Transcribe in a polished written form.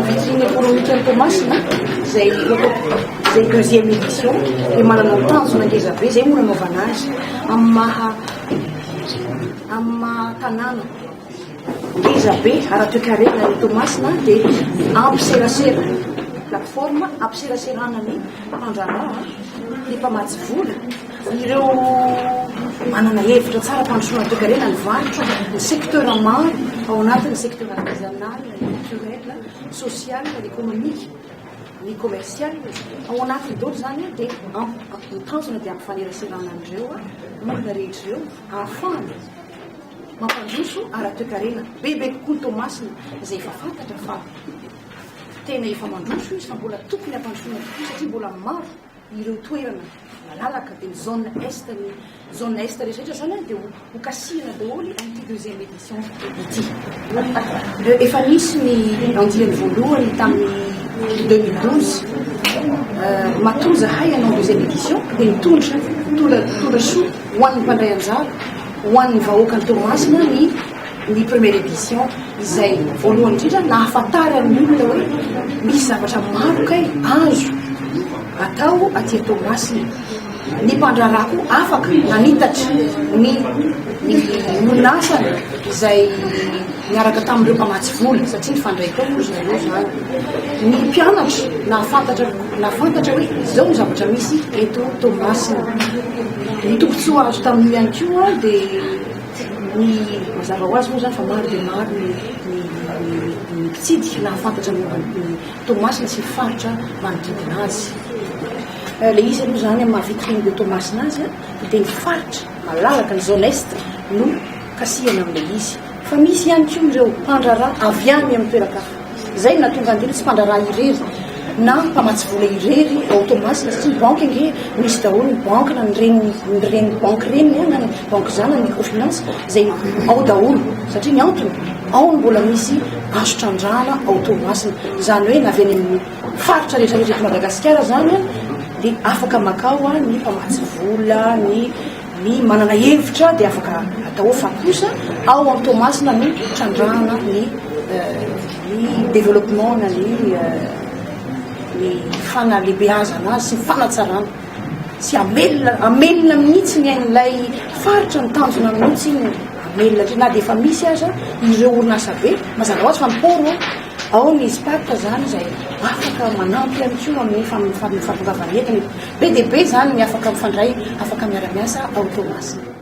vitrine pour Hotel Thomas zay deuxième édition et manana tanjona ngeza be zay moa nanaovana azy amin'ny maha tanàna ngeza be ara-toekarena ny Tomasina dia ampiserasera plateforme ampiseraserana ny mpandraharaha ny mpamatsy vola ireo manana hevitra tsara mpandrosoana toekarena ny varotra ny secteur maro ao anatin'ny secteur artisanal, culturel, social, économique, ny commercial ao anatin'ny dolo zany dia mitanjona dia ampifaneraserana an'ireo olona rehetra ireo ahafahana mampandroso ara-toekarena bebe kokoa ny Tomasina izay efa fantatra fa tena efa mandroso izy fa mbola tokony ampandrosoana tokoa satria mbola maro ireo toerana malalaka dia ny zone est rehetrarehetra zany dia ho kasihana daholo amin'ity deuxième édition ity. Efa nisy ny andiany voalohany tamin'ny 2012 matoa zahay anao deuxième édition dia mitondra soa ho an'ny mpandray anjara ho an'ny vahoaka ny Tomasina ny première édition izay voalohany indrindra nahafantary amin'ny olona hoe misy zavatra maro kay azo atao aty Tomasina ny mpandrarako afaka nanitatra ny orinasana izay miaraka tamin'ireo mpamatsy vola satria ny fandray tao moa zareo zany ny mpianatra nahafantatra hoe izao zavatra misy eto Tomasina ny tombontsoa azo tamin'io ihany koa dia ny mazava ho azy moa zany fa maro dia maro ny mpitsidika nahafantatra ny Tomasina sy ny faritra manodidina azy. Le izy aloha zany amin'ny vitrine de Tomasina azy dia ny faritra malalaka ny zone est no kasihana amin'ilay izy fa misy ihany koa ireo mpandraraha avy any amin'ny toerakafa izay natonga andreny tsy mpandraraha irery na mpamatsy vola irery ao Tomasina satria ny banque nge misy daholo ny banque na nyreny banque reny na ny banque zany na microfinance izay ao daholo satria ny antony ao mbola misy azo trandrahana ao Tomasina zany hoe na avy any amin'ny faritra rehetrarehetra eto Madagasikara zany dia afaka makao ny mpamatsy vola ny manana hevitra dia afaka atao fa kosa ao amin'ny Tomasina no trandrahana ny développement na ny fanalehibeazana azy sy ny fanatsarana sy amelona mihitsy ny ain'ilay faritra ny tanjona mihitsy amelona na dia efa misy aza ireo orinasa be mazava ho azy fa miporo ao ny SPAC zany izay afaka manampy ihany koa amin'ny fampitongavana entana be dia be zany ny afaka mifandray afaka miara-miasa ao Tomasina.